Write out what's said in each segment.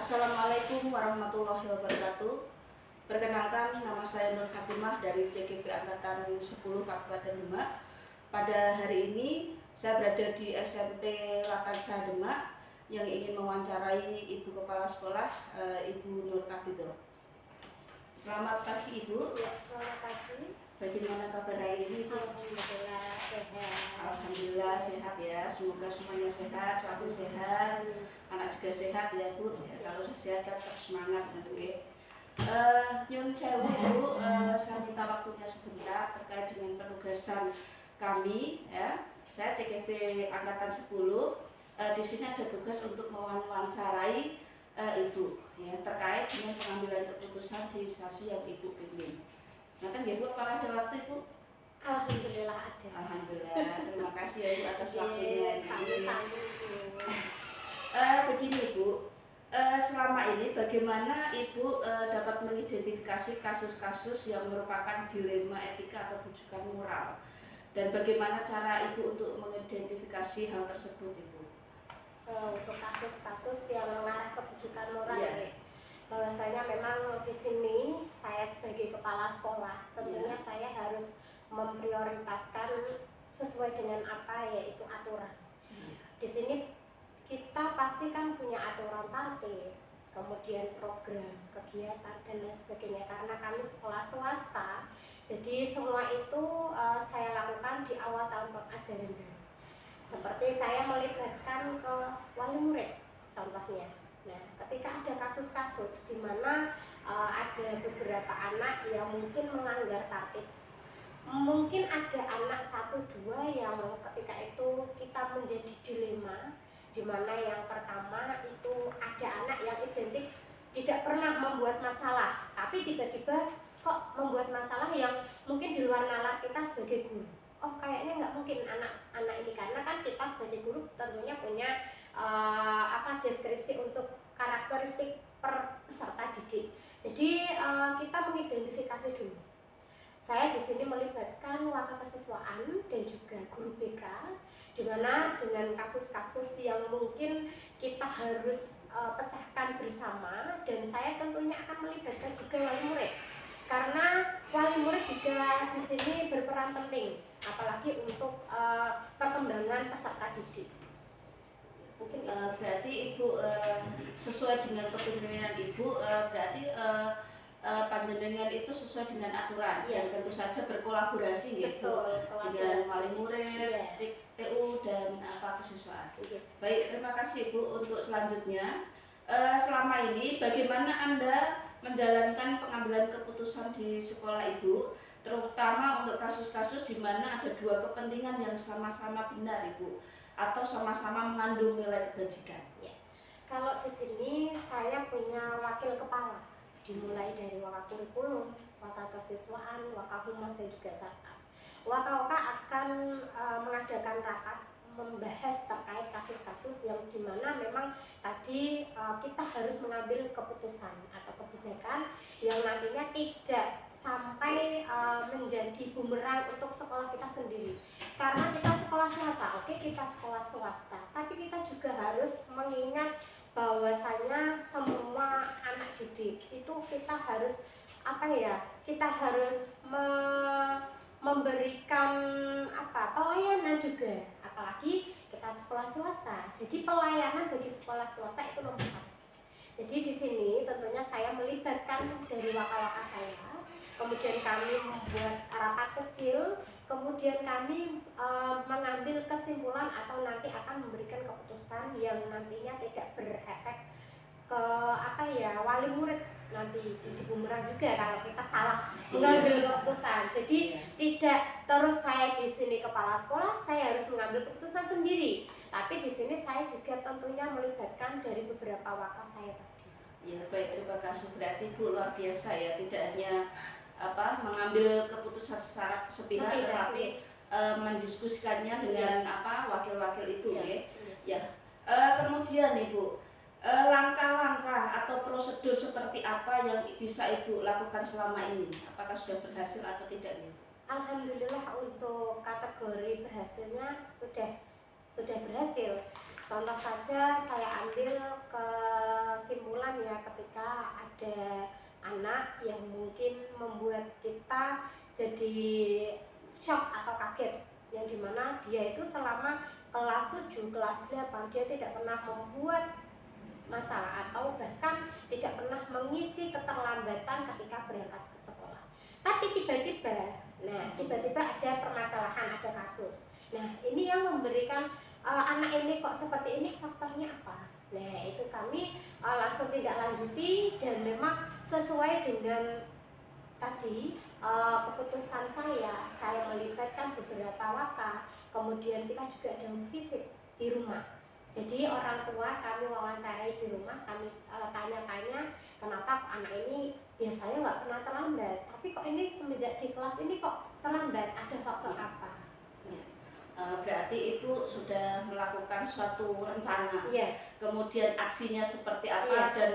Assalamualaikum warahmatullahi wabarakatuh. Perkenalkan, nama saya Nur Fatimah dari CGP Angkatan 10 Kabupaten Demak. Pada hari ini saya berada di SMP Latansa Demak yang ingin mewawancarai Ibu Kepala Sekolah, Ibu Nur Kafido. Selamat pagi Ibu. Ya, selamat pagi. Bagaimana kabar hari ini Ibu? Alhamdulillah sehat. Alhamdulillah sehat ya. Semoga semuanya sehat, suami sehat, anak juga sehat ya Bu. Ya, kalau sehat kan tetap semangat gitu ya. Nyun sewu Bu, saya minta waktunya sebentar terkait dengan penugasan kami ya. Saya CGP Angkatan 10. Di sini ada tugas untuk mewawancarai Ibu ya, terkait dengan pengambilan keputusan di instansi yang Ibu pimpin. Nah kan ya Bu, kalau ada waktu Ibu? Alhamdulillah ada. Alhamdulillah, terima kasih ya Ibu atas waktunya. Begini Ibu, selama ini bagaimana Ibu dapat mengidentifikasi kasus-kasus yang merupakan dilema etika atau bujukan moral, dan bagaimana cara Ibu untuk mengidentifikasi hal tersebut Ibu? Untuk kasus-kasus yang mengarah ke bujukan moral Ya. bahwasanya memang di sini saya sebagai kepala sekolah tentunya saya harus memprioritaskan sesuai dengan apa, yaitu aturan. Di sini kita pasti kan punya aturan tertib, kemudian program, kegiatan dan lain sebagainya. Karena kami sekolah swasta, jadi semua itu saya lakukan di awal tahun ajaran baru. Seperti saya melibatkan ke wali murid, contohnya. Nah, ketika ada kasus-kasus di mana ada beberapa anak yang mungkin melanggar tertib, mungkin ada anak 1-2 yang ketika itu kita menjadi dilema, di mana yang pertama itu ada anak yang identik tidak pernah membuat masalah, tapi tiba-tiba kok membuat masalah yang mungkin di luar nalar kita sebagai guru. Oh, kayaknya nggak mungkin anak ini, karena kan kita sebagai guru tentunya punya deskripsi untuk karakteristik peserta didik. Jadi kita mengidentifikasi dulu. Saya di sini melibatkan wakakesiswaan dan juga guru BK, di mana dengan kasus-kasus yang mungkin kita harus pecahkan bersama, dan saya tentunya akan melibatkan juga wali murid, karena wali murid juga di sini berperan penting, apalagi untuk perkembangan peserta didik. Mungkin berarti Ibu sesuai dengan kepemimpinan Ibu, berarti panjenengan itu sesuai dengan aturan, dan tentu saja berkolaborasi gitu dengan wali murid, TU dan kesiswaan. Baik, terima kasih Ibu. Untuk selanjutnya, selama ini bagaimana Anda menjalankan pengambilan keputusan di sekolah Ibu, terutama untuk kasus-kasus di mana ada dua kepentingan yang sama-sama benar Ibu, atau sama-sama mengandung nilai kebajikan? Ya. Kalau di sini saya punya wakil kepala, dimulai dari wakakurikulum, wakakesiswaan, wakahumas dan juga satgas. Waka akan mengadakan rapat membahas terkait kasus-kasus yang dimana memang tadi kita harus mengambil keputusan atau kebijakan yang nantinya tidak sampai menjadi bumerang untuk sekolah kita sendiri. Karena kita sekolah swasta, oke, kita sekolah swasta, tapi kita juga harus mengingat bahwasanya semua anak didik itu kita harus kita harus memberikan pelayanan juga, apalagi kita sekolah swasta. Jadi pelayanan bagi sekolah swasta itu nomor 1. Jadi di sini tentunya saya melibatkan dari waka-waka saya, kemudian kami membuat rapat kecil, kemudian kami mengambil kesimpulan atau nanti akan memberikan keputusan yang nantinya tidak berefek ke wali murid, nanti jadi bumerang juga kalau kita salah mengambil keputusan. Jadi tidak terus saya di sini kepala sekolah, saya harus mengambil keputusan sendiri, tapi di sini saya juga tentunya melibatkan dari beberapa waka saya tadi. Ya, baik, terima kasih. Berarti Bu luar biasa ya, tidak hanya mengambil keputusan secara sepihak, tetapi mendiskusikannya dengan wakil-wakil itu ya. Kemudian Ibu, langkah-langkah atau prosedur seperti apa yang bisa Ibu lakukan selama ini? Apakah sudah berhasil atau tidak nih? Alhamdulillah untuk kategori berhasilnya sudah berhasil. Contoh saja saya ambil kesimpulan ya ketika ada anak yang mungkin membuat kita jadi shock atau kaget, yang dimana dia itu selama kelas 7, kelas 8 dia tidak pernah membuat masalah atau bahkan tidak pernah mengisi keterlambatan ketika berangkat ke sekolah. Tapi tiba-tiba ada permasalahan, ada kasus. Nah, ini yang memberikan anak ini kok seperti ini, faktornya apa? Nah, itu kami langsung tidak lanjuti, dan memang sesuai dengan tadi keputusan saya melibatkan beberapa waka, kemudian kita juga ada visit di rumah. Jadi orang tua kami wawancarai di rumah, kami tanya-tanya kenapa anak ini biasanya nggak pernah terlambat, tapi kok ini semenjak di kelas ini kok terlambat, ada faktor apa? Berarti Ibu sudah melakukan suatu rencana, kemudian aksinya seperti apa, dan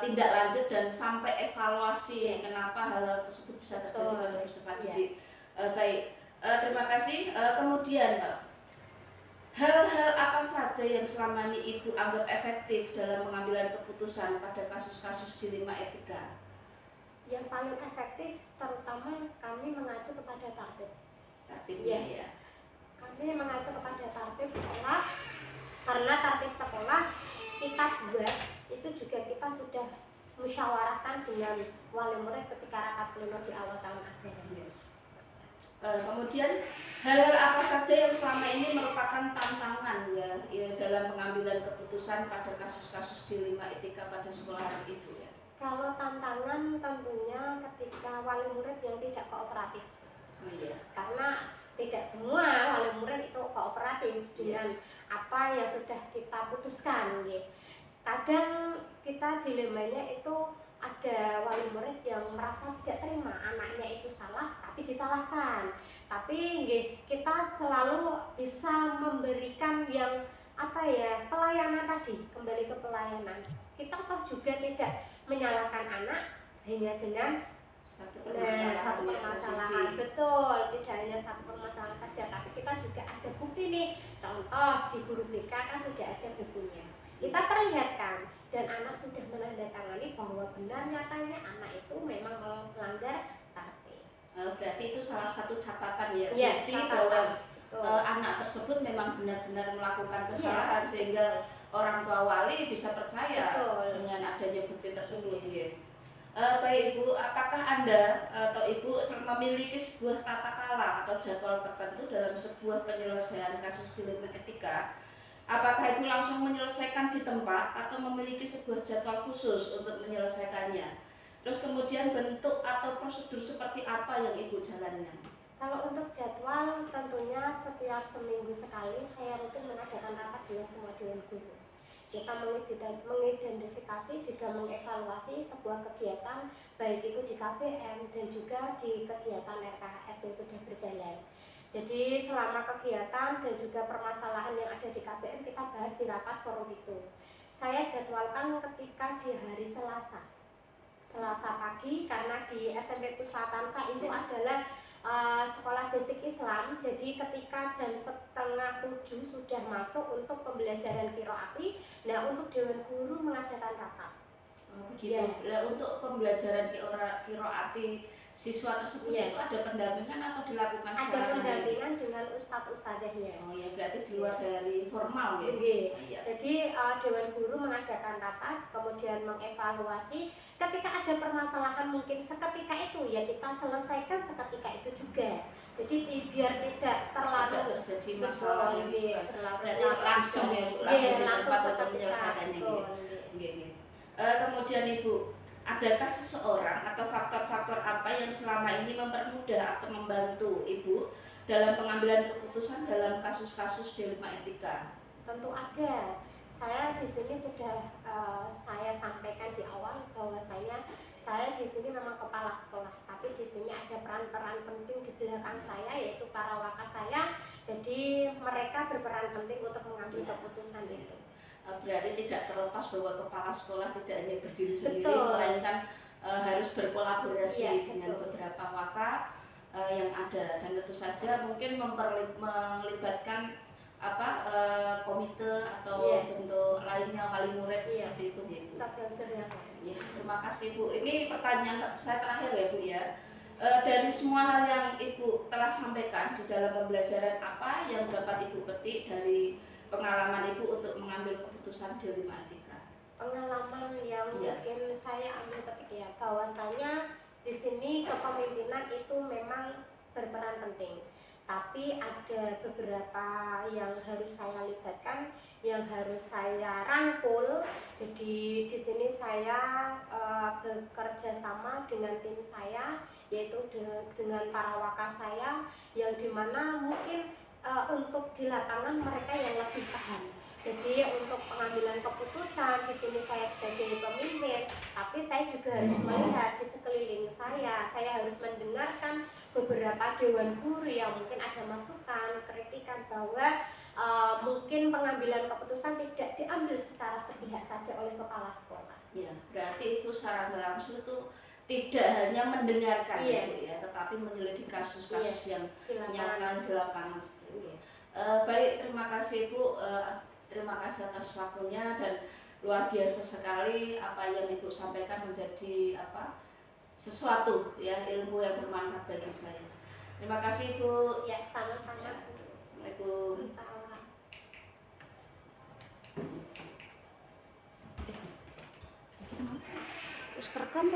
tindak lanjut dan sampai evaluasi kenapa hal tersebut bisa terjadi pada peserta didik. Baik, terima kasih. Kemudian hal-hal apa saja yang selama ini Ibu anggap efektif dalam pengambilan keputusan pada kasus-kasus dilema etika? Yang paling efektif terutama kami mengacu kepada tertibnya ya. Kami mengacu kepada tertib sekolah, karena tertib sekolah kita buat itu juga kita sudah musyawarahkan dengan wali murid ketika rapat pleno di awal tahun ajaran. Kemudian hal-hal apa saja yang selama ini merupakan tantangan ya dalam pengambilan keputusan pada kasus-kasus dilema etika pada sekolah Ibu ya? Kalau tantangan tentunya ketika wali murid yang tidak kooperatif. Karena tidak semua wali murid itu kooperatif dengan apa yang sudah kita putuskan. Kadang kita dilemanya itu ada wali murid yang merasa tidak terima anaknya itu salah tapi disalahkan. Tapi kita selalu bisa memberikan yang pelayanan tadi, kembali ke pelayanan. Kita toh juga tidak menyalahkan anak hanya dengan satu permasalahan. Betul, tidak hanya satu permasalahan saja, tapi kita juga ada bukti nih. Contoh di guru BK kan sudah ada bukunya. Kita perlihatkan dan anak sudah menandatangani bahwa benar nyatanya anak itu memang melanggar tertib. Berarti itu salah satu catatan ya, bukti bahwa anak tersebut memang benar-benar melakukan kesalahan sehingga orang tua wali bisa percaya dengan adanya bukti tersebut. Baik Ibu, apakah Anda atau Ibu memiliki sebuah tata cara atau jadwal tertentu dalam sebuah penyelesaian kasus dilema etika? Apakah Ibu langsung menyelesaikan di tempat atau memiliki sebuah jadwal khusus untuk menyelesaikannya? Terus kemudian bentuk atau prosedur seperti apa yang Ibu jalankan? Kalau untuk jadwal tentunya setiap seminggu sekali saya rutin mengadakan rapat dengan semua dewan guru. Kita mengidentifikasi juga mengevaluasi sebuah kegiatan baik itu di KBM dan juga di kegiatan RKHS yang sudah berjalan. Jadi selama kegiatan dan juga permasalahan yang ada di KBM kita bahas di rapat forum itu. Saya jadwalkan ketika di hari Selasa pagi, karena di SMP Puspatansa itu adalah sekolah basic Islam. Jadi ketika jam 6:30 sudah masuk untuk pembelajaran qiraati. Nah, untuk dewan guru mengadakan rapat. Begitu. Untuk pembelajaran qiraati siswa tersebut itu ada pendampingan atau dilakukan secara ada pendampingan dengan ustadz-ustadznya. Berarti di luar dari formal ya. Jadi dewan guru mengadakan rapat, kemudian mengevaluasi. Ketika ada permasalahan mungkin seketika itu ya kita selesaikan seketika itu juga. Jadi biar tidak terlalu terjadi masalah berarti langsung untuk menyelesaikannya. Kemudian Ibu, adakah seseorang atau faktor-faktor apa yang selama ini mempermudah atau membantu Ibu dalam pengambilan keputusan dalam kasus-kasus dilema etika? Tentu ada. Saya di sini sudah saya sampaikan di awal bahwa saya di sini memang kepala sekolah, tapi di sini ada peran-peran penting di belakang saya yaitu para waka saya. Jadi mereka berperan penting untuk mengambil keputusan itu. Berarti tidak terlepas bahwa kepala sekolah tidak hanya berdiri sendiri, melainkan harus berkolaborasi dengan beberapa waka yang ada, dan tentu saja mungkin melibatkan komite atau bentuk lainnya wali murid seperti itu ya Bu. Ya, terima kasih Bu. Ini pertanyaan saya terakhir ya Bu ya. Dari semua hal yang Ibu telah sampaikan di dalam pembelajaran, apa yang dapat Ibu petik dari pengalaman Ibu untuk mengambil keputusan di Lima Etika? Pengalaman yang mungkin saya ambil petik ya, bahwasanya di sini kepemimpinan itu memang berperan penting. Tapi ada beberapa yang harus saya libatkan, yang harus saya rangkul. Jadi di sini saya bekerja sama dengan tim saya, yaitu dengan para wakil saya, yang dimana mungkin untuk di lapangan mereka yang lebih paham. Jadi untuk pengambilan keputusan di sini saya sebagai pemimpin, tapi saya juga harus melihat di sekeliling saya harus mendengarkan beberapa dewan guru yang mungkin ada masukan, kritikan bahwa mungkin pengambilan keputusan tidak diambil secara sepihak saja oleh kepala sekolah. Ya, berarti itu secara langsung itu tidak hanya mendengarkan ya Bu ya, tetapi menyelidiki kasus-kasus yang nyata di lapangan seperti itu. Baik, terima kasih Bu. Terima kasih atas waktunya dan luar biasa sekali apa yang Ibu sampaikan menjadi sesuatu ya, ilmu yang bermanfaat bagi saya. Terima kasih Bu. Ya, sama-sama. Assalamualaikum. Terus kerekam